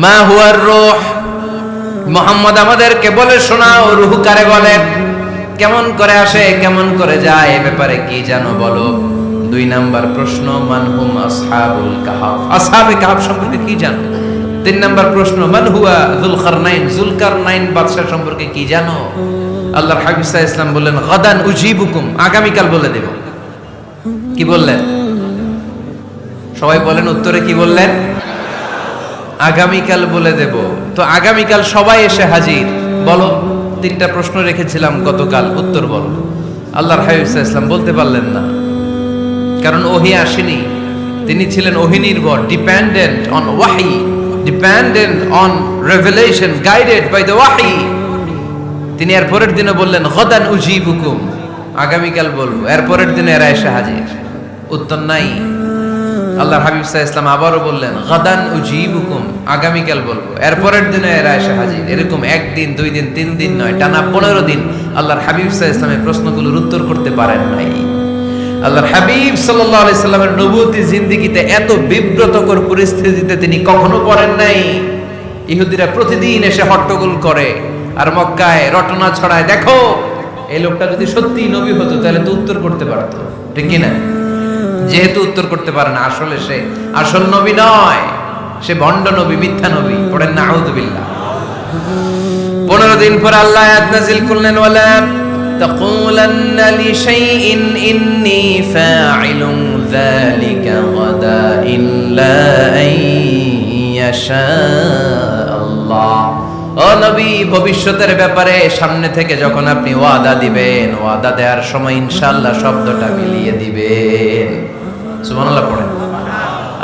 মা হুয়ার রূহ, মুহাম্মদ আমাদেরকে বলে শোনাও রূহ কারে বলে, কেমন করে আসে, কেমন করে যায়, এ ব্যাপারে কি জানো বলো। 2 নাম্বার প্রশ্ন, মান হুম আসহাবুল কাহফ, আসহাবে কাহফ সম্পর্কে কি জানো। 3 নাম্বার প্রশ্ন, মান হুয়া যুলকারনাইন, যুলকারনাইন বাদশা সম্পর্কে কি জানো। আল্লাহর হাবিব সাল্লাল্লাহু আলাইহি ওয়াসাল্লাম বললেন গাদান উজিবুকুম, আগামীকাল বলে দেব। কি বললেন? সবাই বলেন উত্তরে কি বললেন? আগামীকাল বলে দেব। তো আগামীকাল সবাই এসে হাজির। বলো, 3টা প্রশ্ন রেখেছিলাম গতকাল, উত্তর বলো। আল্লাহর হাবিব সাল্লাল্লাহু আলাইহি ওয়াসাল্লাম বলতে পারলেন না, কারণ ওহী আসেনি। তিনি ছিলেন ওহী নির্ভর, dependent on wahi, dependent on revelation, guided by the wahi. তিনি এর পরের দিনে বললেন গাদান উজিবুকুম, আগামীকাল বলবো। এর পরের দিনে এরা এসে হাজির, উত্তর নাই। আল্লাহর হাবিব সাল্লাল্লাহু আলাইহি ওয়াসাল্লাম আবারও বললেন গাদান উজিবুকুম, আগামীকাল বলবো। এর পরের দিনে এরা এসে হাজির। এরকম 1 দিন 2 দিন 3 দিন নয়, টানা 15 দিন আল্লাহর হাবিব সাল্লাল্লাহু আলাইহি ওয়াসাল্লামের প্রশ্নগুলোর উত্তর করতে পারেন নাই। আল্লাহর হাবিব সাল্লাল্লাহু আলাইহি সাল্লামের নবুয়তি জিন্দেগিতে এত বিব্রতকর পরিস্থিতিতে তিনি কখনো পড়েন নাই। ইহুদিরা প্রতিদিন এসে হট্টগোল করে আর মক্কায় রটনা ছড়ায়, দেখো এই লোকটা যদি সত্যি নবী হতো তাহলে তো উত্তর করতে পারতো, ঠিক কি না? যেহেতু উত্তর করতে পারে না, আসলে সে আসল নবী নয়, সে ভণ্ড নবী, মিথ্যা নবী। পড়েন না আউযুবিল্লাহ। 15 দিন পর আল্লাহ আয়াত নাযিল করলেন ওয়ালা তাকুলান্না লিশাইইন ইন্নী ফাইলুন যালিকা গাদা ইল্লা আইয়াশা আল্লাহ। ও নবী, ভবিষ্যতের ব্যাপারে সামনে থেকে যখন আপনি ওয়াদা দিবেন, ওয়াদা দেওয়ার সময় ইনশাআল্লাহ শব্দটা মিলিয়ে দিবেন। সুবহানাল্লাহ পড়েন।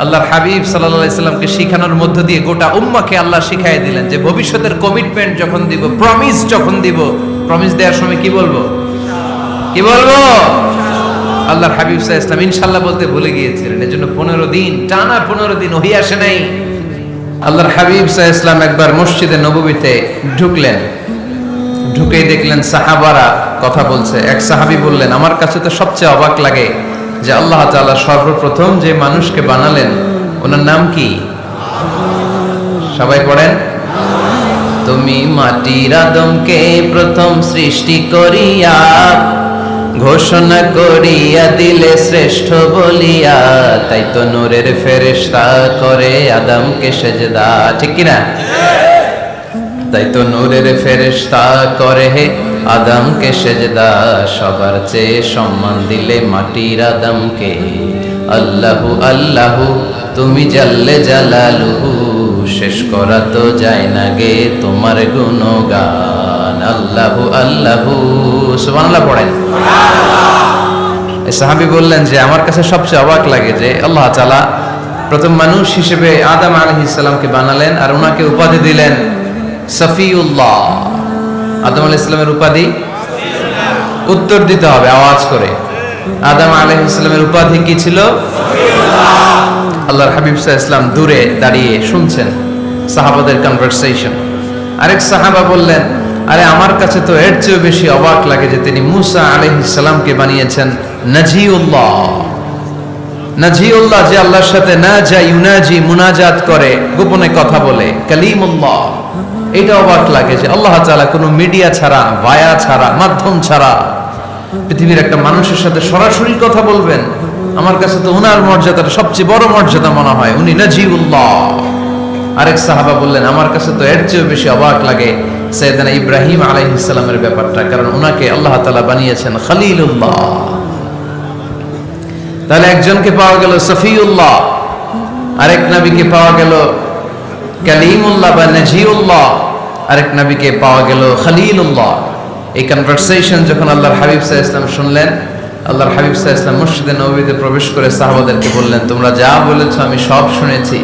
আল্লাহর হাবিব সাল্লাল্লাহু আলাইহি সাল্লামকে শিখানোর মধ্য দিয়ে গোটা উম্মাহকে আল্লাহ শিখাই দিলেন যে ভবিষ্যতের কমিটমেন্ট যখন দিব, প্রমিস যখন দিব, প্রমিস দেওয়ার সময় কি বলবো? কি বলবো? আল্লাহর হাবিব সাল্লাল্লাহু আলাইহি সাল্লাম ইনশাআল্লাহ বলতে ভুলে গিয়েছিলেন। এজন্য 15 দিন, টানা 15 দিন ওহী আসে নাই। আল্লাহর হাবিব সাল্লাল্লাহু আলাইহি সাল্লাম একবার মসজিদে নববীতে ঢুকলেন, ঢুকেই দেখলেন সাহাবারা কথা বলছে। এক সাহাবী বললেন, আমার কাছে তো সবচেয়ে অবাক লাগে যে আল্লাহ তাআলা সর্বপ্রথম যে মানুষকে বানালেন ওনার নাম কি? সবাই পড়েন। তুমি মাটির আদমকে প্রথম সৃষ্টি করিয়া ঘোষণা করিয়া দিলে শ্রেষ্ঠ বলিয়া, তাই তো নূরের ফেরেশতা করে আদমকে সেজদা, ঠিক কি না? তাই তো নূরের ফেরেশতা করে হে আদমকে সেজদা, সবার চেয়ে সম্মান দিলে মাটির আদমকে। আল্লাহু আল্লাহু তুমি জাল্লে জালালুহু, শেষ করা তো যায় না গে তোমার গুণগান। আল্লাহু আল্লাহু, সুবহানাল্লাহ পড়েন। সাহাবী বললেন যে আমার কাছে সবচেয়ে অবাক লাগে যে আল্লাহ তাআলা প্রথম মানুষ হিসেবে আদম আলাইহিস সালামকে বানালেন আর ওনাকে উপাধি দিলেন সফিউল্লাহ। আদম আলাইহিস সালামের উপাধি উত্তর দিতে হবে আওয়াজ করে। আদম আলাইহিস সালামের উপাধি কি ছিল? আল্লাহর হাবিব সাল্লাল্লাহু আলাইহি ওয়াসাল্লাম দূরে দাঁড়িয়ে শুনছেন সাহাবাদের কনভারসেশন। আরেক সাহাবা বললেন, আরে আমার কাছে তো এর চেয়ে বেশি অবাক লাগে যে তিনি মুসা আলাইহিস সালামকে বানিয়েছেন নাজিউল্লাহ। নাজিউল্লাহ, যে আল্লাহর সাথে নাজা ইউনাজি, মুনাজাত করে, গোপনে কথা বলে, কালিমুল্লাহ। এটা অবাক লাগে যে আল্লাহ তাআলা কোনো মিডিয়া ছাড়া, ভায়া ছাড়া, মাধ্যম ছাড়া পৃথিবীর একটা মানুষের সাথে সরাসরি কথা বলবেন। আমার কাছে তো ওনার মর্যাদাটা সবচেয়ে বড় মর্যাদা মনে হয়, উনি নাজিউল্লাহ। আরেক সাহাবা বললেন, আমার কাছে তো এর চেয়ে বেশি অবাক লাগে সাইয়েদনা ইব্রাহিম আলাইহিস সালামের ব্যাপারটা, কারণ ওনাকে আল্লাহ তাআলা বানিয়েছেন খলিলুল্লাহ। তাহলে একজনকে পাওয়া গেল সফিউল্লাহ, আরেক নবীকে পাওয়া গেল কালিমুল্লাহ বা নাজিউল্লাহ, আরেক নবীকে পাওয়া গেল খলিলুল্লাহ। এই কনভারসেশন যখন আল্লাহর হাবিব সাল্লাল্লাহু আলাইহি ওয়াসাল্লাম শুনলেন, আল্লাহর হাবিব সাল্লাল্লাহু আলাইহি ওয়াসাল্লাম মসজিদে নববীতে প্রবেশ করে সাহাবাদেরকে বললেন, তোমরা যা বলেছো আমি সব শুনেছি,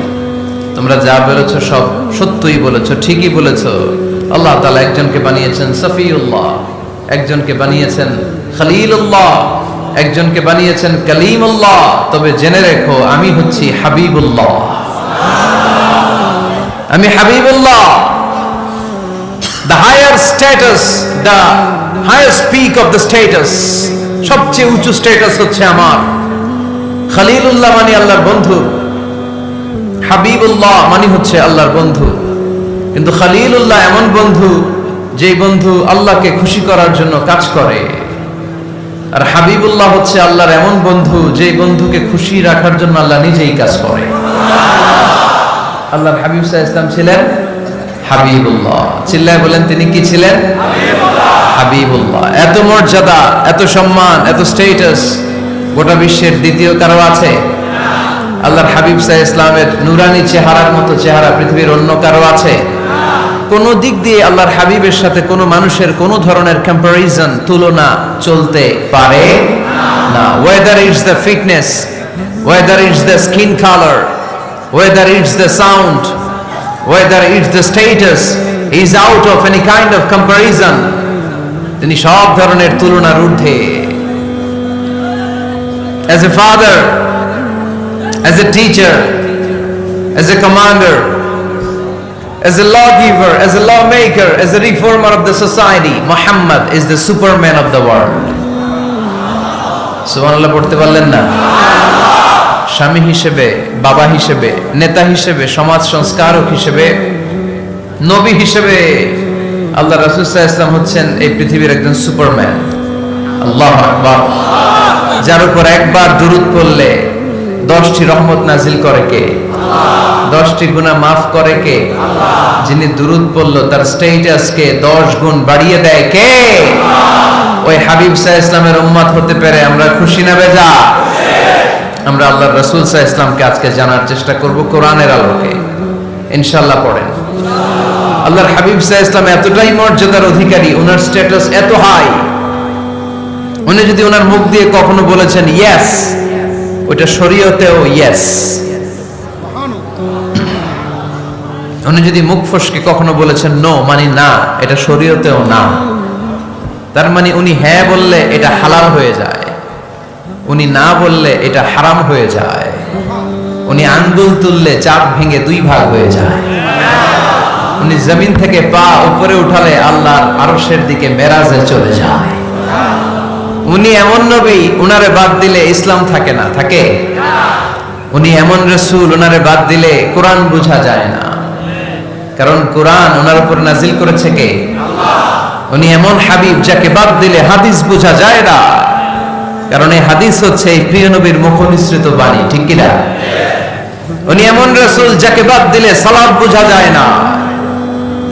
তোমরা যা বলেছো সব সত্যই বলেছো, ঠিকই বলেছো। আল্লাহ তাআলা একজনকে বানিয়েছেন সফিউল্লাহ, একজনকে বানিয়েছেন খলিলুল্লাহ, একজনকে বানিয়েছেন কালিমুল্লাহ। তবে জেনে রেখো আমি হচ্ছি হাবিবুল্লাহ, আমি Habibullah. The higher status, the highest peak of the status, সবচেয়ে উঁচু স্ট্যাটাস হচ্ছে আমার। খলিলুল্লাহ মানে আল্লাহর বন্ধু, হাবিবুল্লাহ মানে হচ্ছে আল্লাহর বন্ধু, কিন্তু খলিলুল্লাহ এমন বন্ধু যেই বন্ধু আল্লাহকে খুশি করার জন্য কাজ করে। আর হাবিবুল্লাহ হচ্ছে আল্লাহর এমন বন্ধু যেই বন্ধুকে খুশি রাখার জন্য আল্লাহ নিজেই কাজ করে। আল্লাহর হাবিব সাল্লাল্লাহু আলাইহি ওয়াসাল্লাম ছিলেন হাবিবুল্লাহ। চিল্লায় বলেন তিনি কি ছিলেন? হাবিবুল্লাহ। এত মর্যাদা, এত সম্মান, এত স্ট্যাটাস গোটা বিশ্বের দ্বিতীয় কারো আছে? আল্লাহর হাবিব সাল্লাল্লাহু আলাইহি ওয়াসাল্লামের নুরানি চেহারার মতো চেহারা পৃথিবীর অন্য কারো আছে? কোন দিক দিয়ে আল্লাহর হাবিবের সাথে কোনো মানুষের কোনো ধরনের কম্পারিজন, তুলনা চলতে পারে না। Whether it's the fitness, whether it's the skin colour, whether it's the sound, whether it's the status, is out of any kind of comparison. তিনি সব ধরনের তুলনার ঊর্ধ্বে। As a father, as a teacher, as a commander, as a lawgiver, as a lawmaker, as a reformer of the society, Muhammad is the superman of the world. সুবহানাল্লাহ পড়তে পারলেন না? স্বামী হিসেবে, বাবা হিসেবে, নেতা হিসেবে, সমাজ সংস্কারক হিসেবে, নবী হিসেবে আল্লাহ রাসূল সাল্লাল্লাহু আলাইহি ওয়াসাল্লাম হচ্ছেন এই পৃথিবীর একজন সুপারম্যান। আল্লাহু আকবার। যার উপর একবার দুরূদ পড়লে 10টি রহমত নাজিল করে কে? 10টি গুনাহ মাফ করে কে? যিনি দুরূদ পড়ল তার স্ট্যাটাসকে 10 গুণ বাড়িয়ে দেয় কে? ওই হাবিব সাল্লাল্লাহু আলাইহি ওয়াসাল্লামের উম্মত হতে পেরে আমরা খুশি না বেজা? আমরা আল্লাহর রাসূল সাল্লাল্লাহু আলাইহি ওয়াসাল্লামকে আজকে জানার চেষ্টা করব কোরআনের আলোকে। ইনশাআল্লাহ পড়েন। আল্লাহর হাবিব সাল্লাল্লাহু আলাইহি ওয়াসাল্লাম এতটাই মর্যাদার অধিকারী, ওনার স্ট্যাটাস এত হাই, উনি যদি ওনার মুখ দিয়ে কখনো বলেছেন ইয়েস, ওটা শরীয়তেও ইয়েস। উনি যদি মুখ ফসকে কখনো বলেছেন নো, মানে না, এটা শরীয়তেও না। তার মানে উনি হ্যাঁ বললে এটা হালাল হয়ে যায়, উনি না বললে এটা হারাম হয়ে যায়। উনি আঙ্গুল তুললে চাপ ভেঙে 2 ভাগ হয়ে যায়। উনি জমিন থেকে পা উপরে উঠালে আল্লাহর আরশের দিকে মেরাজে চলে যায়। উনি এমন নবী, উনারে বাদ দিলে ইসলাম থাকে না, থাকে? উনি এমন রাসূল, উনারে বাদ দিলে কোরআন বোঝা যায় না, কারণ কোরআন ওনার উপর নাজিল করেছে কে? আল্লাহ। উনি এমন হাবিব যাকে বাদ দিলে হাদিস বোঝা যায় না, কারণ এই হাদিস হচ্ছে এই প্রিয় নবীর মুখনিসৃত বাণী, ঠিক কি না? উনি এমন রাসূল যাকে বাদ দিলে সালাত বোঝা যায় না,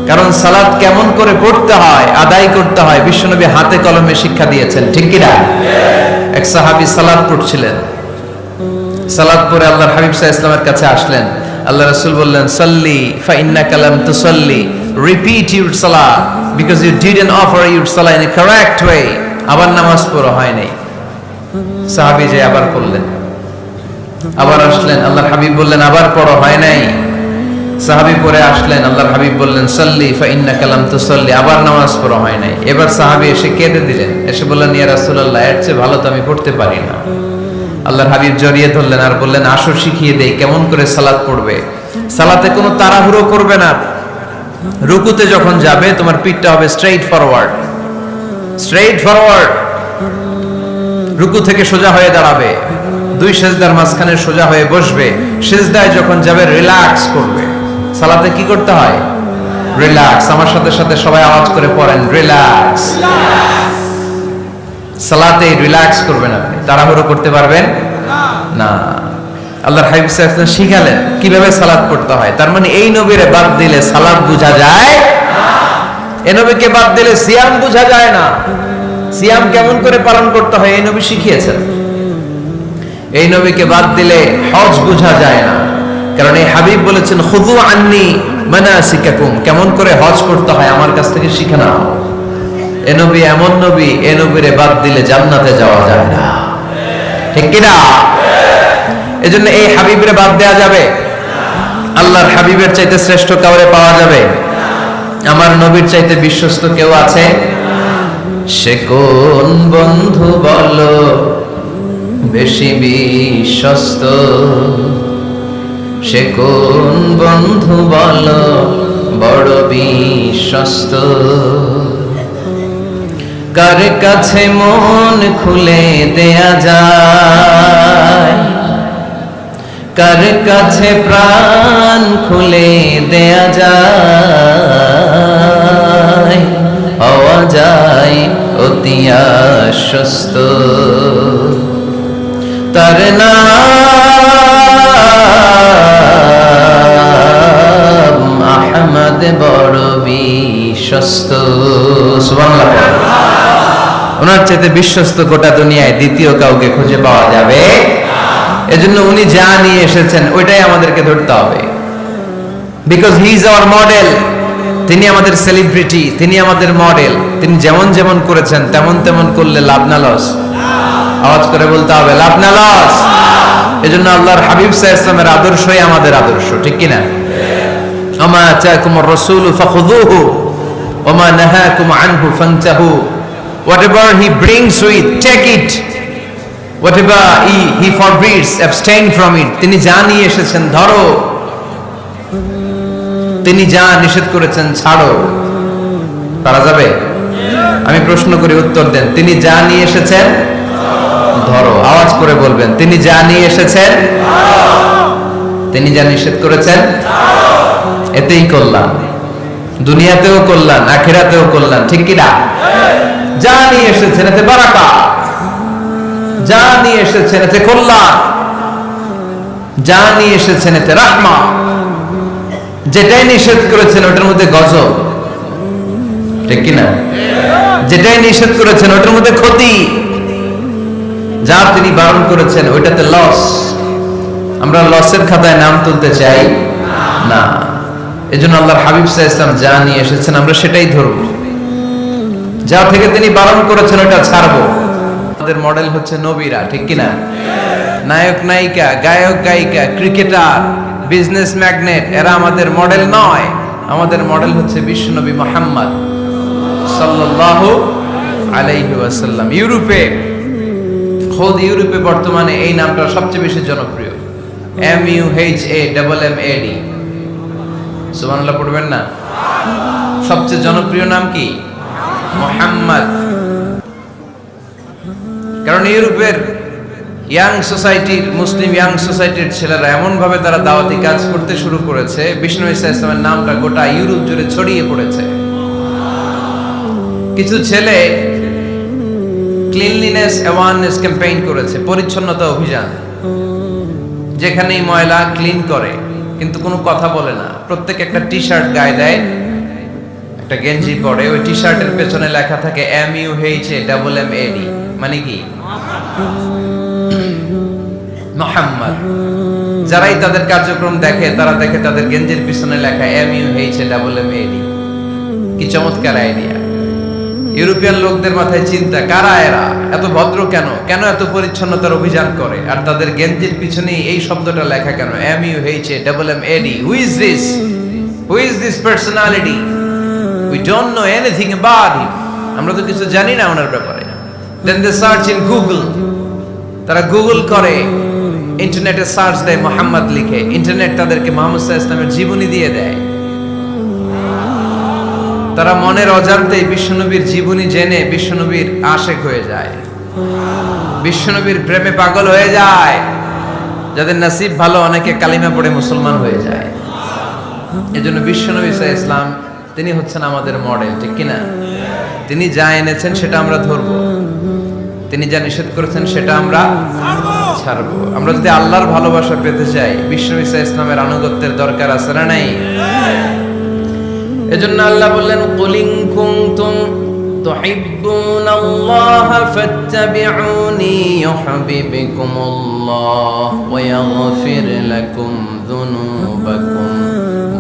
কারণ সালাত কেমন করে পড়তে হয়, আদায় করতে হয় বিশ্বনবী হাতে কলমে শিক্ষা দিয়েছেন, ঠিক কি না? এক সাহাবী সালাত পড়ছিলেন, সালাত পড়ে আল্লাহর হাবিব সাল্লাল্লাহু আলাইহি ওয়াসাল্লামের কাছে আসলেন। আল্লাহ রাসূল বললেন সাল্লি ফা ইন্নাকা লাম তুসাল্লি, repeat your salah because you didn't offer your salah in a correct way. আবার নামাজ পড়া হয় নাই। সাহাবী যে আবার পড়লেন, আবার আসলেন, আল্লাহর হাবিব বললেন আবার পড়া হয় নাই। সাহাবী পরে আসলেন, আল্লাহর হাবিব বললেন সাল্লি ফা ইন্নাকা লাম তুসাল্লি, আবার নামাজ পড়া হয় নাই। এবার সাহাবী এসে কেঁদে দিলেন, এসে বললেন ইয়া রাসূলুল্লাহ, এর চেয়ে ভালো তো আমি পড়তে পারি না। আল্লাহর হাবিব জড়িয়ে ধরলেন আর বললেন আসো শিখিয়ে দেই কেমন করে সালাত পড়বে। সালাতে কোনো তাড়াহুড়ো করবে না। রুকুতে যখন যাবে তোমার পিঠটা হবে স্ট্রেইট ফরওয়ার্ড, স্ট্রেইট ফরওয়ার্ড। রুকু থেকে সোজা হয়ে দাঁড়াবে, 2 সিজদার মাঝখানে সোজা হয়ে বসবে। সিজদায় যখন যাবে রিল্যাক্স করবে। সালাতে কি করতে হয়? রিল্যাক্স। আমার সাথে সাথে সবাই আওয়াজ করে পড়েন রিল্যাক্স। সালাতে রিল্যাক্স করবেন, আপনি তাড়াহুড়ো করতে পারবেন না। আল্লাহর হাবিব সাল্লাল্লাহু আলাইহি ওয়াসাল্লাম শিখালেন কিভাবে সালাত পড়তে হয়। তার মানে এই নবীরে বাদ দিলে সালাত বোঝা যায় না, এই নবীকে বাদ দিলে সিয়াম বোঝা যায় না। সিয়াম কেমন করে পালন করতে হয় এই নবী শিখিয়েছেন। এই নবীকে বাদ দিলে হজ বোঝা যায় না, কারণ এই হাবিব বলেছেন খুযু আন্নী মানাসিকাকুম, কেমন করে হজ করতে হয় আমার কাছ থেকে শিখে নাও। এ নবী এমন নবী, এ নবীরে বাদ দিলে জান্নাতে যাওয়া যায় না, ঠিক কি না? এজন্য এই হাবিবরে বাদ দেয়া যাবে? আল্লাহর হাবিবের চাইতে শ্রেষ্ঠ কাউরে পাওয়া যাবে? আমার নবীর চাইতে বিশ্বস্ত কেউ আছে? সে কোন বন্ধু বলো বেশি বিশ্বস্ত? সে কোন বন্ধু বলো বড় বিশ্বস্ত? কার কাছে মন খুলে দেয়া যায়, কার কাছে প্রাণ খুলে দেয়া যায়, হওয়া যায় অতি আশ্বস্ত। তার নাম আহমদ বড় বিশ্বস্ত। সুবহানাল্লাহ। ওনার চাইতে বিশ্বস্ত গোটা দুনিয়ায় দ্বিতীয় কাউকে খুঁজে পাওয়া যাবে। এজন্য উনি যা নিয়ে এসেছেন ওইটাই আমাদেরকে ধরতে হবে, because he is our model. তিনি আমাদের সেলিব্রিটি, তিনি আমাদের মডেল। তিনি যেমন যেমন করেছেন তেমন তেমন করলে লাভ না লস? আওয়াজ করে বলতে হবে লাভ না লস। এজন্য আল্লাহর হাবিব সাল্লাল্লাহু আলাইহি ওয়াসাল্লামের আদর্শই আমাদের আদর্শ, ঠিক কি না? আমা আতাকুমুর রাসূলু ফাখুযুহু ওয়া মা নাহাকুম আনহু ফান্তাহু। Whatever he brings with, take it. Whatever he forbids, abstain from it. তিনি যা নিয়ে এসেছেন ধরো, তিনি যা নিষেধ করেছেন ছাড়ো। পারা যাবে? আমি প্রশ্ন করি, উত্তর দেন। তিনি যা নিয়ে এসেছেন ধরো। আওয়াজ করে বলবেন, তিনি যা নিয়ে এসেছেন, তিনি যা নিষেধ করেছেন এতেই কল্যাণ, দুনিয়াতেও কল্যাণ, আখিরাতেও কল্যাণ, ঠিক কি না? যা নিয়ে এসেছেন এতে বারাকা, যা নিয়ে এসেছেন এতে কল্যাণ, যা নিয়ে এসেছেন এতে রাহমা। যেটাই নিষেধ করেছেন ওটার মধ্যে গজব, ঠিক কি না? যেটাই নিষেধ করেছেন ওটার মধ্যে ক্ষতি, যা তিনি বারণ করেছেন ওইটাতে লস। আমরা লসের খাতায় নাম তুলতে চাই না। এজন্য আল্লাহর হাবিব সাল্লাল্লাহু আলাইহি ওয়াসাল্লাম যা নিয়ে এসেছেন আমরা সেটাই ধরবো, যা থেকে তিনি বারণ করেছেন ওটা ছাড়বো। আমাদের মডেল হচ্ছে নবীরা, ঠিক কি না? নায়ক নায়িকা, গায়ক গায়িকা, ক্রিকেটার, বিজনেস ম্যাগনেট, এরা আমাদের মডেল নয়। আমাদের মডেল হচ্ছে বিশ্বনবী মুহাম্মদ সাল্লাল্লাহু আলাইহি ওয়াসাল্লাম। ইউরোপে, খোদ ইউরোপে বর্তমানে এই নামটা সবচেয়ে বেশি জনপ্রিয়, MUHAMMAD। সুবহানাল্লাহ পড়বেন না? সবচেয়ে জনপ্রিয় নাম কি? মুহাম্মদ। কারণ ইউরোপের ইয়াং সোসাইটির, মুসলিম ইয়াং সোসাইটির ছেলেরা এমন ভাবে তারা দাওয়াতি কাজ করতে শুরু করেছে, বিষ্ণু ঈসা ইসলামের নামটা গোটা ইউরোপ জুড়ে ছড়িয়ে পড়েছে। কিছু ছেলে ক্লিনলিনেস অ্যাওয়ারনেস ক্যাম্পেইন করেছে, পরিচ্ছন্নতা অভিযান। যেখানেই ময়লা ক্লিন করে, কিন্তু কোনো কথা বলে না। প্রত্যেক একটা টি শার্ট গায়ে দেয়, একটা গেঞ্জি পরে, ওই টি শার্টের পেছনে লেখা থাকে MUHAMMAD, মানে কি? মুহাম্মদ। যারাই তাদের কার্যক্রম দেখে তারা দেখে তাদের গেঞ্জির পিছনে লেখা MUHAMMAD। কি চমৎকার আইডিয়া! ইউরোপিয়ান লোকদের মাথায় চিন্তা, কারা এরা, এত ভদ্র কেন, কেন এত পরিচ্ছন্নতার অভিযান করে, আর তাদের গেঞ্জির পিছনে এই শব্দটা লেখা কেন, MUHAMMAD? Who is this? Who is this personality? We don't know anything about him. আমরা তো কিছু জানি না ওনার ব্যাপারে। Then they search in Google. তারা গুগল করে, ইন্টারনেটে সার্চ দেয়, মুহাম্মদ লিখে, ইন্টারনেট তাদেরকে মুহাম্মদ সাল্লাল্লাহু আলাইহি ওয়াসাল্লামের জীবনী দিয়ে দেয়। তারা মনের অজান্তেই বিশ্বনবীর জীবনী জেনে বিশ্বনবীর আশেক হয়ে যায়, বিশ্বনবীর প্রেমে পাগল হয়ে যায়। যাদের নসিব ভালো, অনেকে কালিমা পড়ে মুসলমান হয়ে যায়। এজন্য বিশ্বনবী সাল্লাল্লাহু আলাইহি ওয়াসাল্লাম তিনি হচ্ছেন আমাদের মডেল, ঠিক কিনা? তিনি যা এনেছেন সেটা আমরা ধরবো, তিনি যা নিষেধ করেছেন সেটা আমরা ছাড়বো। আমরা যদি আল্লাহর ভালোবাসা পেতে চাই, বিশ্বনবী সাল্লাল্লাহু আলাইহি ওয়াসাল্লামের আনুগত্যের দরকার আছে না নাই? এজন্য আল্লাহ বললেন, কুল ইন কুনতুম তুহিব্বুনাল্লাহা ফাত্তাবিউনি ইউহিব্বুকুমুল্লাহ ওয়া ইয়াগফির লাকুম যুনুবাকুম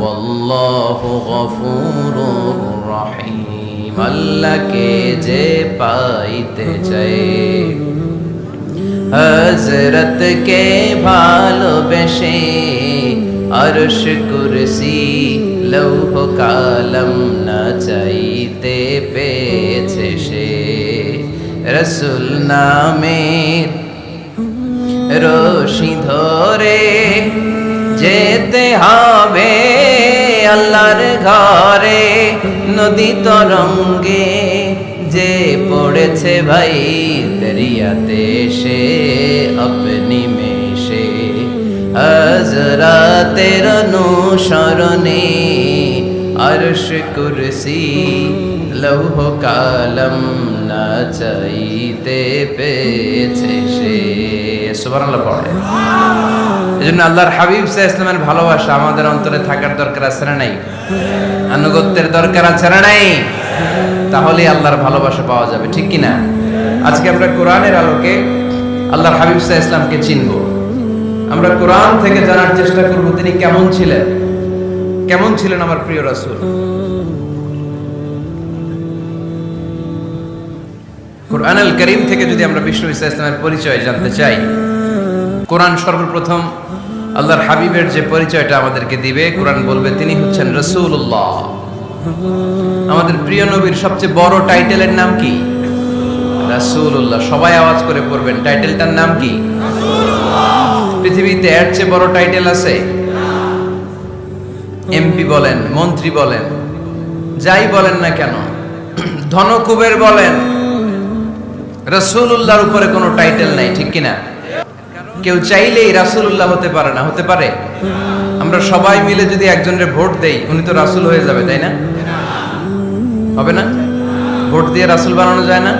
ওয়াল্লাহু গফুরুর রহিম। আল্লাহকে যে পাইতে চায়, হযরতকে ভালোবেসে আরশ কুরসি লৌহ কালম না চাইতে পেয়েছে সে। রসুল নামের রশি ধরে যেতে হবে আল্লাহর ঘরে। নদী তরঙ্গে যে পড়েছে ভাই দরিয়াতে সে আপনি মেশে। হযরতের অনুসরণে আরশ কুরসি লৌহ কালাম না চাইতে পেয়েছে সে। সুবহানাল্লাহ পড়ে। এজন্য আল্লাহর হাবিব সাল্লাল্লাহু আলাইহি ওয়াসাল্লামের ভালোবাসা আমাদের অন্তরে থাকার দরকার আছে না নাই? আনুগত্যের দরকার আছে না নাই? তাহলে আল্লাহর ভালোবাসা পাওয়া যাবে, ঠিক কি না? আজকে আমরা কোরআনের আলোকে আল্লাহর হাবিব সাল্লাল্লাহু আলাইহি ওয়াসাল্লামকে চিনব। আমরা কোরআন থেকে জানার চেষ্টা করব তিনি কেমন ছিলেন, কেমন ছিলেন আমার প্রিয় রাসূল। কোরআনুল কারীম থেকে যদি আমরা বিষ্ণু ঈসা ইসলামের পরিচয় জানতে চাই, কোরআন সর্বপ্রথম আল্লাহর হাবিবের যে পরিচয়টা আমাদেরকে দিবে, কোরআন বলবে তিনি হচ্ছেন রাসূলুল্লাহ। আমাদের প্রিয় নবীর সবচেয়ে বড় টাইটেলের নাম কি? রাসূলুল্লাহ। সবাই আওয়াজ করে পড়বেন, টাইটেলটার নাম কি? পৃথিবীতে এর চেয়ে বড় টাইটেল আছে? এমপি বলেন, মন্ত্রী বলেন, যাই বলেন না কেন, ধনকুবের বলেন, রাসূলুল্লাহর উপরে কোনো টাইটেল নাই, ঠিক কিনা? কেউ চাইলেই রাসূলুল্লাহ হতে পারে না, হতে পারে? আমরা সবাই মিলে যদি একজনের ভোট দেই, উনি তো রাসূল হয়ে যাবে, তাই না? হবে না? ভোট দিয়ে রাসূল বানানো যায় না?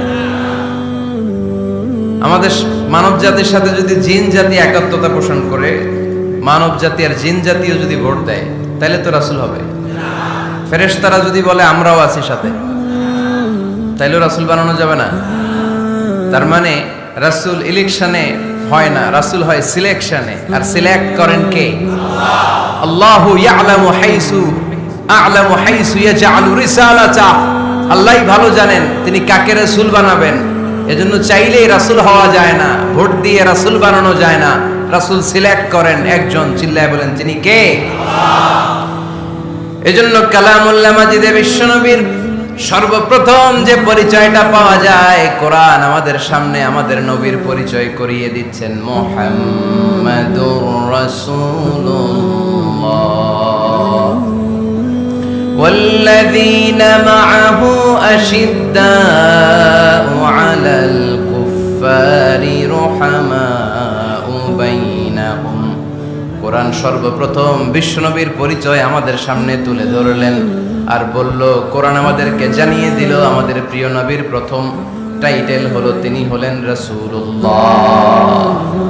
আমাদের মানব জাতির সাথে যদি জিন জাতি একাত্মতা পোষণ করে, মানব জাতি আর জিন জাতিও যদি ভোট দেয়, তাহলে তো রাসূল হবে। ফেরেশতারা যদি বলে আমরাও আছি সাথে, তাইলেও রাসূল বানানো যাবে না। তার মানে রাসূল ইলেকশনে হয় না, রাসূল হয় সিলেকশনে। আর সিলেক্ট করেন কে? আল্লাহু ইয়ালামু হাইসু আ'লামু হাইসু ইয়াজআলু রিসালাতা। আল্লাহই ভালো জানেন তিনি কাকে রাসূল বানাবেন। এজন্য চাইলেই রাসূল হওয়া যায় না, ভোট দিয়ে রাসূল বানানো যায় না। রাসূল সিলেক্ট করেন একজন, চিল্লায় বলেন তিনি কে? এজন্য কালামুল্লাহ মাজিদে বিশ্বনবীর সর্বপ্রথম যে পরিচয়টা পাওয়া যায়, কোরআন আমাদের সামনে আমাদের নবীর পরিচয় করিয়ে দিচ্ছেন, মুহাম্মাদুর রাসূলুল্লাহ ওয়াল্লাযীনা মাআহু আশিদ্দাউ আলাল কুফফারি রুহামাউ বাইনাহুম। কোরআন সর্বপ্রথম বিশ্বনবীর পরিচয় আমাদের সামনে তুলে ধরলেন আর বলল, কোরআন আমাদেরকে জানিয়ে দিল আমাদের প্রিয় নবীর প্রথম টাইটেল হলো তিনি হলেন রাসূলুল্লাহ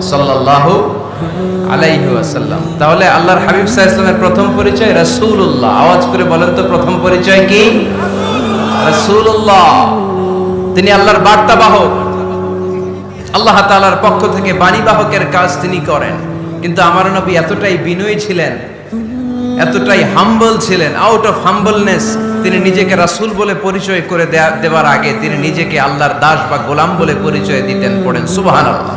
সাল্লাল্লাহু আলাইহি ওয়াসাল্লাম। তাহলে আল্লাহর হাবিব সাল্লাল্লাহু আলাইহি ওয়াসাল্লামের প্রথম পরিচয় রাসূলুল্লাহ। আওয়াজ করে বলেন তো প্রথম পরিচয় কি? রাসূলুল্লাহ। তিনি আল্লাহর বার্তাবাহক, আল্লাহ তাআলার পক্ষ থেকে বাণীবাহকের কাজ তিনি করেন। কিন্তু আমার নবী এতটাই বিনয়ী ছিলেন, এতটাই হাম্বল ছিলেন, আউট অফ হাম্বলনেস তিনি নিজেকে রাসূল বলে পরিচয় করে দেওয়ার আগে তিনি নিজেকে আল্লাহর দাস বা গোলাম বলে পরিচয় দিতেন। পড়েন সুবহানাল্লাহ।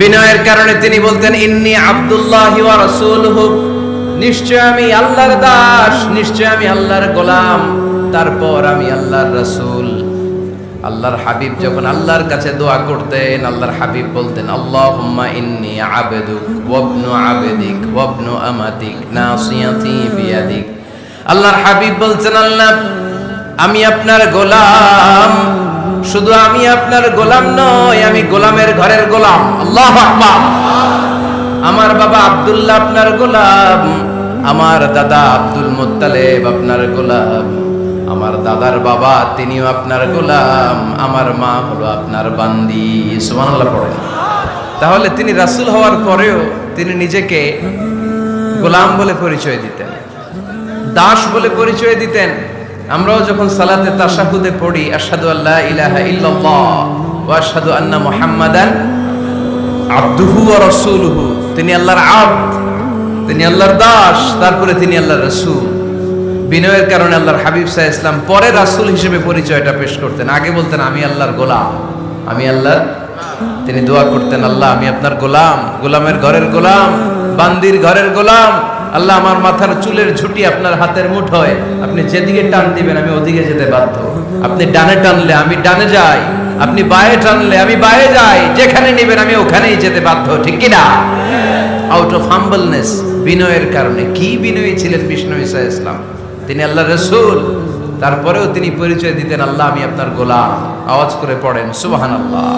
বিনয়ের কারণে তিনি বলতেন, ইন্নী আব্দুল্লাহি ওয়া রাসূলুহু, নিশ্চয় আমি আল্লাহর দাস, নিশ্চয় আমি আল্লাহর গোলাম, তারপর আমি আল্লাহর রাসূল। আল্লাহর হাবিব যখন আল্লাহর কাছে দোয়া করতেন, আল্লাহর হাবিব বলতেন, আল্লাহুম্মা ইন্নী আবদুক ওয়া ইবনু আবদিক ওয়া ইবনু আমাতিক নাসিয়াতি বিয়াদিক। আল্লাহর হাবিব বলছেন, আল্লাহ আমি আপনার গোলাম, শুধু আমি আপনার গোলাম নয়, আমি গোলামের ঘরের গোলাম। আল্লাহু আকবার। আমার বাবা আব্দুল্লাহ আপনার গোলাম, আমার দাদা আব্দুল মুত্তালিব আপনার গোলাম, আমার দাদার বাবা তিনিও আপনার গোলাম, আমার মা হলো আপনার বান্দি। সুবহানাল্লাহ পড়েন। তাহলে তিনি রাসূল হওয়ার পরেও তিনি নিজেকে গোলাম বলে পরিচয় দিতেন, দাস বলে পরিচয় দিতেন। আমরাও যখন সালাতে তাশাহুদে পড়ি, আশহাদু আল্লা ইলাহা ইল্লাল্লাহ ওয়া আশহাদু আন্না মুহাম্মাদান আবদুহু ওয়া রাসূলুহু, তিনি আল্লাহর আবদ, তিনি আল্লাহর দাস, তারপরে তিনি আল্লাহর রাসূল। বিনয়ের কারণে আল্লাহর হাবিব সাল্লাল্লাহু আলাইহি ওয়াসাল্লাম পরে রাসূল হিসেবে পরিচয়টা পেশ করতেন। আগে বলতেন আমি আল্লাহর গোলাম, আমি আল্লাহর। তিনি দোয়া করতেন, আল্লাহ আমি আপনার গোলাম, গোলামের ঘরের গোলাম, বান্দির ঘরের গোলাম। আল্লাহ আমার মাথার চুলের ঝুঁটি আপনার হাতের মুঠোয়, আপনি যেদিকে টান দিবেন আমি ওদিকে যেতে বাধ্য। আপনি ডানে টানলে আমি ডানে যাই, আপনি বায়ে টানলে আমি বায়ে যাই, যেখানে নেবেন আমি ওখানেই যেতে বাধ্য, ঠিক কি না? আউট অফ হাম্বলনেস, বিনয়ের কারণে। কি বিনয়ী ছিলেন বিষ্ণু ঈসা আলাইহিস সালাম। তিনি আল্লাহর রাসূল, তারপরেও তিনি পরিচয় দিতেন, আল্লাহ আমি আপনার গোলাম। আওয়াজ করে পড়েন সুবহানাল্লাহ।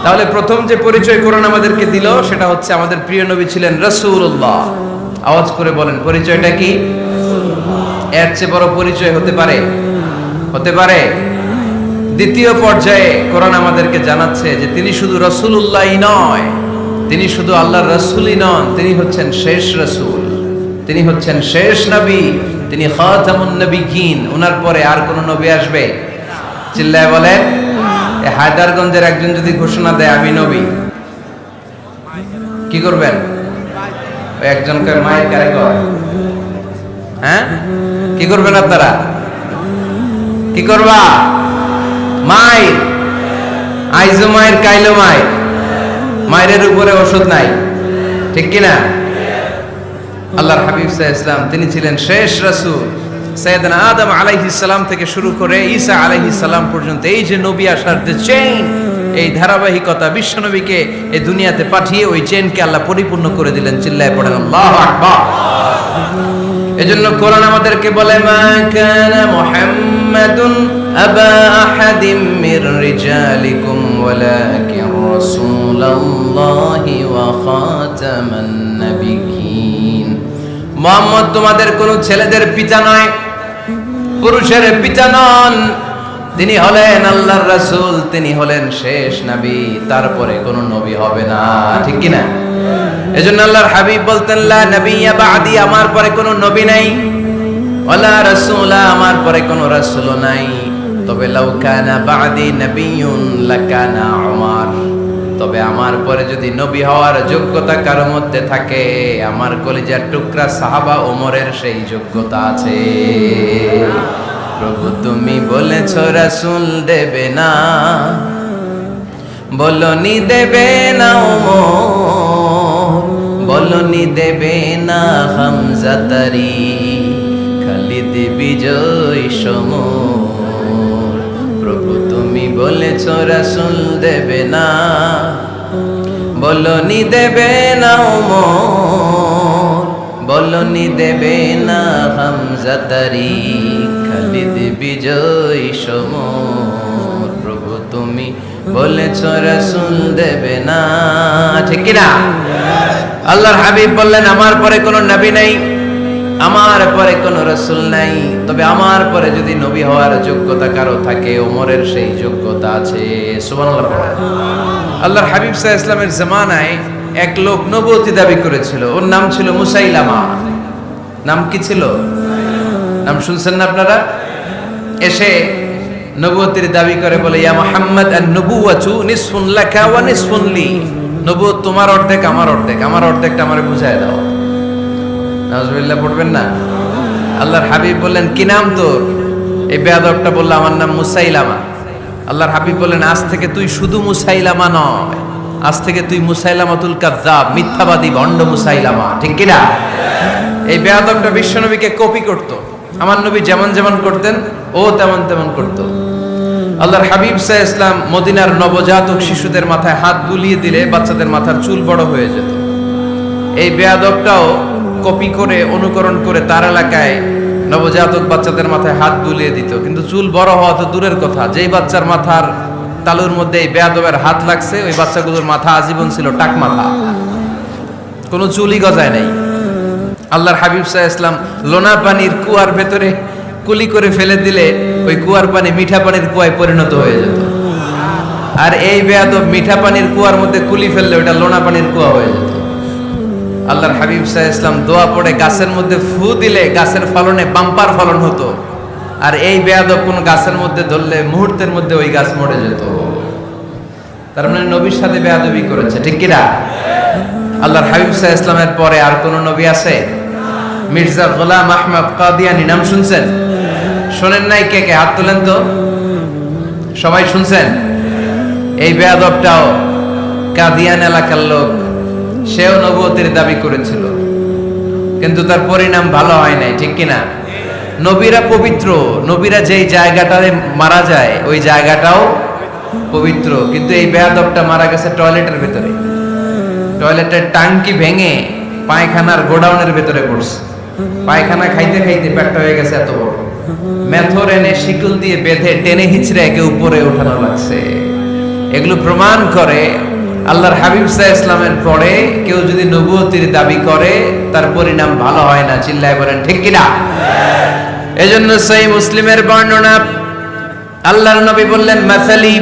তাহলে প্রথম যে পরিচয় কোরআন আমাদেরকে দিল সেটা হচ্ছে আমাদের প্রিয় নবী ছিলেন রাসূলুল্লাহ। আওয়াজ করে বলেন পরিচয়টা কি? এর চেয়ে বড় পরিচয় হতে পারে? হতে পারে? দ্বিতীয় পর্যায়ে কোরআন আমাদেরকে জানাচ্ছে যে তিনি শুধু রাসূলুল্লাহই নয়, তিনি শুধু আল্লাহর রাসূলই নন, তিনি হচ্ছেন শেষ রাসূল, তিনি হচ্ছেন শেষ নবী, তিনি খাতামুন নবিয়্যিন। ওনার পরে আর কোন নবী আসবে? চিল্লায় বলেন। এই হায়দারগঞ্জের একজন যদি ঘোষণা দেয় আমি নবী, কি করবেন? ওই একজনকে মায়ের কারে কয়, হ্যাঁ কি করবেন আপনারা? কি করবা? মায়ের আইজো মায়ের কাইলো মায়ের, মায়ের উপরে ওষুধ নাই, ঠিক কিনা? আল্লাহর হাবিব সাল্লাল্লাহু আলাইহি ওয়াসাল্লাম তিনি ছিলেন শেষ রাসূল। সাইয়েদনা আদম আলাইহিস সালাম থেকে শুরু করে ঈসা আলাইহিস সালাম পর্যন্ত এই যে নবী আসার যে চেইন, এই ধারাবাহিকতা, বিশ্ব নবীকে এই দুনিয়াতে পাঠিয়ে ওই চেইনকে আল্লাহ পরিপূর্ণ করে দিলেন। চিল্লায়ে পড়েন আল্লাহু আকবার। এজন্য কোরআন আমাদেরকে বলে মা কানা মুহাম্মাদুন আবা আহাদিম মির রিজালিকুম ওয়ালাকিন রাসূলুল্লাহি ওয়া খাতামান নাবিয়্যিন। মুহাম্মদ তোমাদের কোন ছেলেদের পিতা নয়, পুরুষের পিতা নন, তিনি হলেন আল্লাহর রাসূল, তিনি হলেন শেষ নবী, তারপরে কোন নবী হবে না, ঠিক কি না? এজন্য আল্লাহর হাবিব বলতেন লা নবিয়্যা বা'দি, আমার পরে কোন নবী নাই, ওয়ালা রাসূলা, আমার পরে কোন রাসূলও নাই। তবে লাউ কানা বা'দি নবিয়্যুন লাকানা উমর, তবে আমার পরে যদি নবী হওয়ার যোগ্যতা কারো মধ্যে থাকে, আমার কলিজার টুকরা সাহাবা ওমরের সেই যোগ্যতা আছে। প্রভু তুমি বলেছ রাসূল দেবে না, বলনি দেবে না ওমর, বলনি দেবে না হামজা তারি, খালিদ বিজয় সমর। প্রভু তুমি বলেছ রাসূল দেবে না, বলনি দেবে না ওমর, বলনি দেবে না হামজা তারি, খালিদ বিজয় সমর। প্রভু তুমি বলেছ রাসূল দেবে না, ঠিক কি না? আল্লাহর হাবিব বললেন আমার পরে কোনো নবী নাই, আমার পরে কোনো রাসূল নাই, তবে আমার পরে যদি নবী হওয়ার যোগ্যতা কারো থাকে, ওমরের সেই যোগ্যতা আছে। সুবহানাল্লাহ। আল্লাহর হাবিব সাল্লাল্লাহু আলাইহি ওয়াসাল্লামের জামানায় এক লোক নবুয়তি দাবি করেছিল, ওর নাম ছিল মুসাইলামা। নাম কি ছিল? নাম শুনছেন না আপনারা? এসে নবুয়তির দাবি করে বলে ইয়া মুহাম্মদ আন-নবুওয়াতু নিসফুন লাকা ওয়া নিসফুন লি, নবুয়ত তোমার অর্ধেক আমার অর্ধেক, আমার অর্ধেকটা আমারে বুঝায় দাও। নাউজুবিল্লাহ পড়বেন না? আল্লাহর হাবিব বললেন কি নাম তোর? এই বেয়াদবটা বলল আমার নাম মুসাইলামা। আল্লাহর হাবিব বললেন আজ থেকে তুই শুধু মুসাইলামা নয়, আজ থেকে তুই মুসাইলামাতুল কাযযাব, মিথ্যাবাদী ভণ্ড মুসাইলামা, ঠিক কি না? এই বেয়াদবটা বিশ্বনবীকে কপি করত। আমার নবী যেমন যেমন করতেন ও তেমন তেমন করত। আল্লাহর হাবিব সাল্লাল্লাহু আলাইহি ওয়াসাল্লাম মদিনার নবজাতক শিশুদের মাথায় হাত বুলিয়ে দিলে বাচ্চাদের মাথার চুল বড় হয়ে যেত। এই বেয়াদবটাও কপি করে অনুকরণ করে তার এলাকায় নবজাতক বাচ্চাদের মাথায় হাত বুলিয়ে দিত, কিন্তু চুল বড় হওয়া তো দূরের কথা, যেই বাচ্চার মাথার তালুর মধ্যে এই বেয়াদবের হাত লাগছে ওই বাচ্চাগুলোর মাথা আজীবন ছিল টাক মাথা, কোনো চুলই গজায় নাই। আল্লাহর হাবিব সাল্লাল্লাহু আলাইহি ওয়াসাল্লাম লোনা পানির কুয়ার ভেতরে কুলি করে ফেলে দিলে ওই কুয়ার পানি মিঠা পানির কুয়ায় পরিণত হয়ে যেত। আর এই বেয়াদব মিঠা পানির কুয়ার মধ্যে কুলি ফেললে ওটা লোনা পানির কুয়া হয়ে যেত। আল্লাহর হাবিব সাল্লাল্লাহু আলাইহি ওয়াসাল্লাম দোয়া পড়ে গাছের মধ্যে ফু দিলে গাছের ফলনে বাম্পার ফলন হতো, আর এই বেয়াদব কোন গাছের মধ্যে ধরলে মুহূর্তের মধ্যে ওই গাছ মরে যেত। তার মানে নবীর সাথে বেয়াদবি করেছে, ঠিক কি না? আল্লাহর হাবিব সাল্লাল্লাহু আলাইহি ওয়াসাল্লামের পরে আর কোন নবী আছে? মির্জা গোলাম আহমদ কাদিয়ানী নাম শুনছেন? শোনেন নাই? কে কে হাত তোলেন তো। সবাই শুনছেন? এই বেয়াদবটাও কাদিয়ান এলাকার লোক, সেও নবুয়তের দাবি করেছিল, কিন্তু তার পরিণাম ভালো হয় নাই, ঠিক কিনা? নবীরা পবিত্র, নবীরা যেই জায়গাটায় মারা যায় ওই জায়গাটাও পবিত্র, কিন্তু এই বেয়াদবটা মারা গেছে টয়লেটের ভিতরে, টয়লেটের টাঙ্কি ভেঙে পায়খানার গোডাউনের ভিতরে পড়ছে। পায়খানা খাইতে খাইতে পেটটা হয়ে গেছে এত বড়, মেথর এনে শিকল দিয়ে বেঁধে টেনে হিচড়ে একে উপরে ওঠানো লাগছে। এগুলো প্রমাণ করে আল্লাহর হাবিব সাল্লাল্লাহু আলাইহি ইসলামের পরে কেউ যদি নবুয়তির দাবি করে তার পরিণাম ভালো হয় না। চিল্লায় বলেন ঠিক কিনা? এজন্য সহিহ মুসলিমের বর্ণনা, আল্লাহর নবী বললেন, মাসালি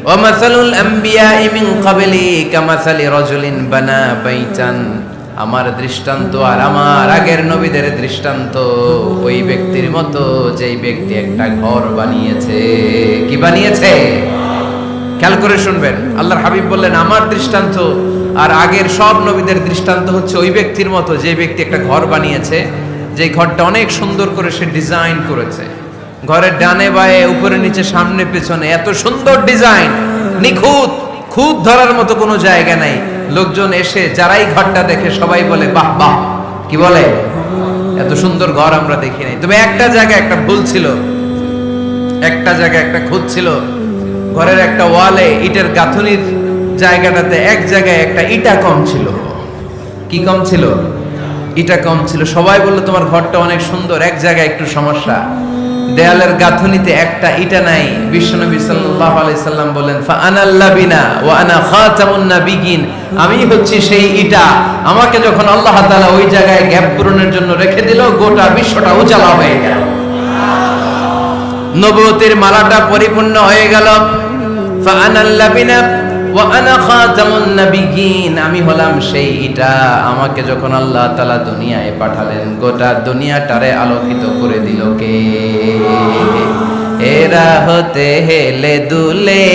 ওয়া মাসালুল আমবিয়াই মিন ক্বাবলি কামাসালি রাজুলিন বানা বাইতান, আমার দৃষ্টান্ত আর আমার আগের নবীদের দৃষ্টান্ত ওই ব্যক্তির মতো যেই ব্যক্তি একটা ঘর বানিয়েছে। কি বানিয়েছে? খেয়াল করে শুনবেন, আল্লাহর হাবিব বললেন আমার দৃষ্টান্ত আর আগের সব নবীদের দৃষ্টান্ত হচ্ছে ওই ব্যক্তির মতো যে ব্যক্তি একটা ঘর বানিয়েছে, যে ঘরটা অনেক সুন্দর করে সে ডিজাইন করেছে। ঘরের ডানে বায়ে উপরে নিচে সামনে পেছনে এত সুন্দর ডিজাইন, নিখুঁত, খুঁত ধরার মতো কোনো জায়গা নাই। লোকজন এসে যারাই ঘরটা দেখে সবাই বলে বাহ বাহ, কি বলে, এত সুন্দর ঘর আমরা দেখি নাই। তবে একটা জায়গায় একটা ভুল ছিল, একটা জায়গায় একটা খুঁত ছিল। ঘরের একটা ওয়ালে ইটের গাঁথনির জায়গাটাতে এক জায়গায় একটা ইটা কম ছিল। কি কম ছিল? ইটা কম ছিল। সবাই বললো তোমার ঘরটা অনেক সুন্দর, এক জায়গায় একটু সমস্যা, দেয়ালের গাঁথনিতে একটা ইটা নাই। বিশ্বনবী সাল্লাল্লাহু আলাইহি সাল্লাম বলেন, ফা আনাল লাবিনা ওয়া আনা খাতামুন নাবিয়িন, আমি হচ্ছি সেই ইটা। আমাকে যখন আল্লাহ তাআলা ওই জায়গায় গ্যাপ পূরণের জন্য রেখে দিল, গোটা বিশ্বটা উজালা হয়ে গেল, নবুয়তের মালাটা পরিপূর্ণ হয়ে গেল। ফা আনাল লাবিনা ওয়া আনা খাতামুন নাবিয়িন, আমি হলাম সেই ইটা। আমাকে যখন আল্লাহ তাআলা দুনিয়ায় পাঠালেন, গোটা দুনিয়াটারে আলোকিত করে দিল কে? এরা হতে হেলে দুলে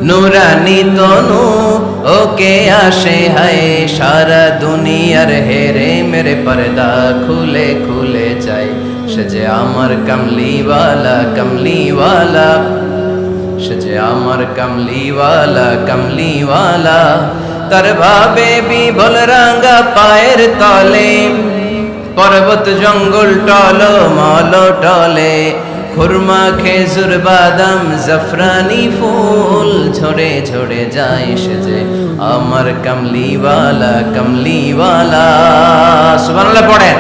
নুরানি তনু ওকে আসে হায়, সারা দুনিয়ার হেরে মেরে পর্দা খুলে খুলে যায়। সে যে আমার কামলিওয়ালা কামলিওয়ালা, সে যে আমার কামলিওয়ালা কামলিওয়ালা। তার ভাবে বিভোল রাঙ্গা পায়ের তলে, পর্বত জঙ্গল টল মল টলে, খুরমা খেজুর বাদাম জাফরানি ফুল ঝরে ঝরে যায়। সে যে আমার কামলিওয়ালা কামলিওয়ালা। সুবহানাল্লাহ পড়েন।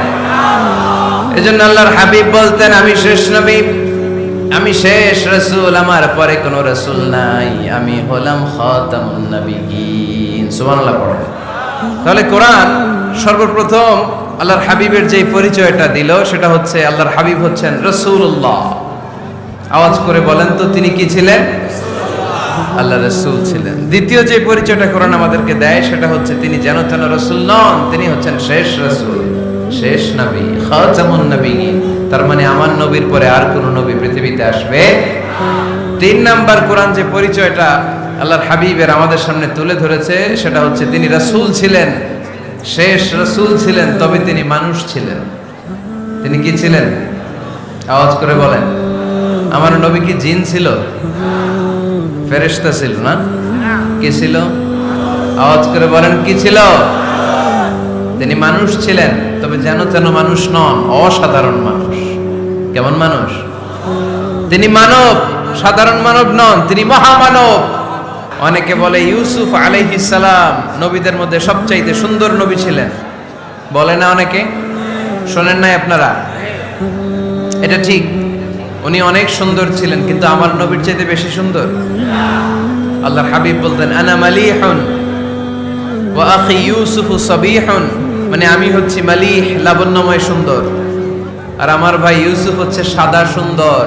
এজন্য আল্লাহর হাবিব বলতেন, আমি শেষ নবী, আমি শেষ রাসূল, আমার পরে কোনো রাসূল নাই, আমি হলাম খাতামুন নাবিয়িন। সুবহানাল্লাহ পড়েন। তাহলে কোরআন সর্বপ্রথম আল্লাহর হাবিবের যে পরিচয়টা দিল সেটা হচ্ছে আল্লাহর হাবিব হচ্ছেন রাসূলুল্লাহ। আওয়াজ করে বলেন তো, তিনি কি ছিলেন? আল্লাহ রাসূল ছিলেন। দ্বিতীয় যে পরিচয়টা কোরআন আমাদেরকে দেয় সেটা হচ্ছে তিনি যেন তেন রাসূল নন, তিনি হচ্ছেন শেষ রাসূল, শেষ নবী, খাতামুন নাবিয়িন। তার মানে আমার নবীর পরে আর কোন নবী পৃথিবীতে আসবে। তিন নাম্বার কোরআন যে পরিচয়টা আল্লাহর হাবিবের আমাদের সামনে তুলে ধরেছে সেটা হচ্ছে তিনি রাসূল ছিলেন, শেষ রাসূল ছিলেন, তবে তিনি মানুষ ছিলেন। তিনি কি ছিলেন? আওয়াজ করে বলেন। আমার নবী কি জিন ছিল? ফেরেশতা ছিল না? কি ছিল? আওয়াজ করে বলেন, কি ছিল? তিনি মানুষ ছিলেন, তবে যেন তেন মানুষ নন, অসাধারণ মানুষ। কেমন মানুষ? তিনি মানব, সাধারণ মানব নন, তিনি মহামানব। অনেকে বলে ইউসুফ আলাইহিস সালাম নবীদের মধ্যে সবচাইতে সুন্দর নবী ছিলেন, বলে না অনেকে? শোনেন নাই আপনারা? এটা ঠিক, উনি অনেক সুন্দর ছিলেন, কিন্তু আমার নবীর চাইতে বেশি সুন্দর। আল্লাহর হাবিব বলতেন, আনা মালিহুন ওয়া আখি ইউসুফু সাবিহুন, মানে আমি হচ্ছি মালিহ, লাবণ্যময় সুন্দর, আর আমার ভাই ইউসুফ হচ্ছে সাদা সুন্দর।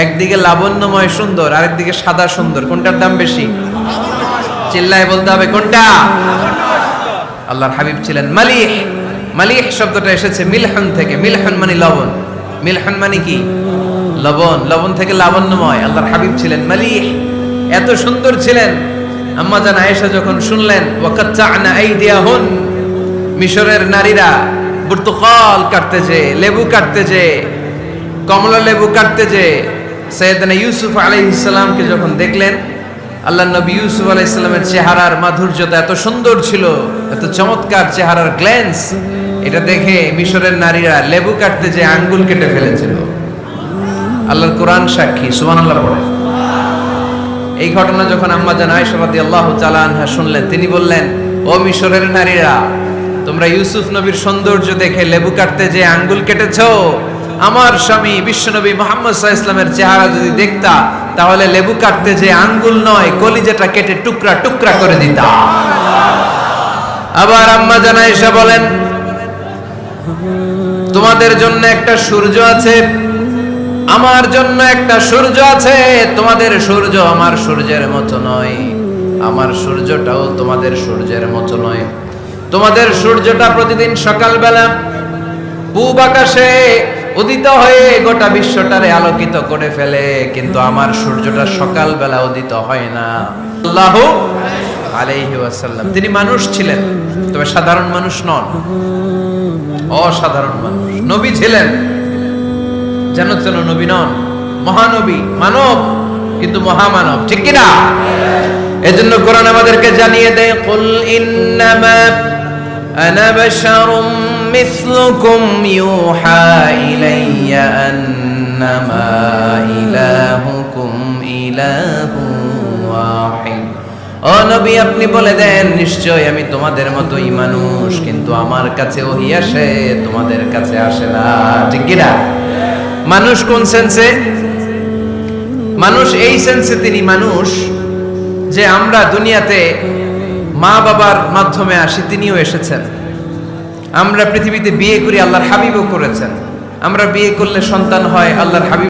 একদিকে লাবণ্যময় সুন্দর, আরেকদিকে সাদা সুন্দর, কোনটার দাম বেশি? চিল্লায় বলতে হবে কোনটা? আল্লাহর হাবিব ছিলেন মালিহ। মালিহ শব্দটা এসেছে মিলহন থেকে। মিলহন মানে লবণ, মিলহন মানে কি? লবণ। লবণ থেকে লাবণ্যময়। আল্লাহর হাবিব ছিলেন মালিহ, এত সুন্দর ছিলেন। আম্মা জান আয়েশা যখন শুনলেন ওয়াকাত্তা'না আইদিয়াহুন, মিশরের নারীরা বুর্তুকাল কাটতে যে, লেবু কাটতে যে, কমলা লেবু কাটতে যে, সাইয়েদনা ইউসুফ আলাইহিস সালামকে যখন দেখলেন, আল্লাহর নবী ইউসুফ আলাইহিস সালামের চেহারার মাধুর্যতা এত সুন্দর ছিল, এত চমৎকার চেহারার গ্ল্যান্স, এটা দেখে মিশরের নারীরা লেবু কাটতে যে আঙ্গুল কেটে ফেলেছিল। আল্লাহর কোরআন সাক্ষী। সুবহানাল্লাহ পড়ে। এই ঘটনা যখন আম্মা জান আয়েশা রাদিয়াল্লাহু তাআলা আনহা শুনলেন, তিনি বললেন, ও মিশরের নারীরা, তোমরা ইউসুফ নবীর সৌন্দর্য দেখে লেবু কাটতে যে আঙ্গুল কেটেছো, আমার স্বামী বিশ্বনবী মুহাম্মদ সাল্লাল্লাহু আলাইহি ওয়াসাল্লামের চেহারা যদি দেখতা তাহলে লেবু কাটতে যে আঙ্গুল নয় কলিজাটা কেটে টুকরা টুকরা করে দিতাম। আবার আম্মা জান আয়েশা বলেন, তোমাদের জন্য একটা সূর্য আছে, আমার জন্য একটা সূর্য আছে। তোমাদের সূর্য আমার সূর্যের মতো নয়, আমার সূর্যটাও তোমাদের সূর্যের মতো নয়। তোমাদের সূর্যটা প্রতিদিন সকালবেলা পূব আকাশে উদিত হয়ে গোটা বিশ্বটারে আলোকিত করে ফেলে, কিন্তু আমার সূর্যটা সকালবেলা উদিত হয় না। সাল্লাল্লাহু আলাইহি ওয়াসাল্লাম তিনি মানুষ ছিলেন, তবে সাধারণ মানুষ নন, অসাধারণ মানুষ। নবী ছিলেন, যেন যেন নবী নন, মহানবী, মানব কিন্তু মহামানব, ঠিক কিনা? এজন্য কোরআন আমাদেরকে জানিয়ে দেয়, কুল ইন্নামা আনা বাশারুম মিসলুকুম ইউহা ইলাইয়া আন্নামা ইলাহুকুম ইলাহুন ওয়াহিদ। ও নবী, আপনি বলে দেন, নিশ্চয় আমি তোমাদের মতোই মানুষ, কিন্তু আমার কাছে ওহী আসে, তোমাদের কাছে আসে না, ঠিক কিনা? মানুষ কোন সেন্সে? মানুষ এই সেন্সে তিনি মানুষ যে আমরা দুনিয়াতে মা বাবার মাধ্যমে আসি, তিনিও এসেছেন। আমরা পৃথিবীতে বিয়ে করি, আল্লাহর হাবিবও করেছেন। আমরা বিয়ে করলে সন্তান হয়, আল্লাহর হাবিব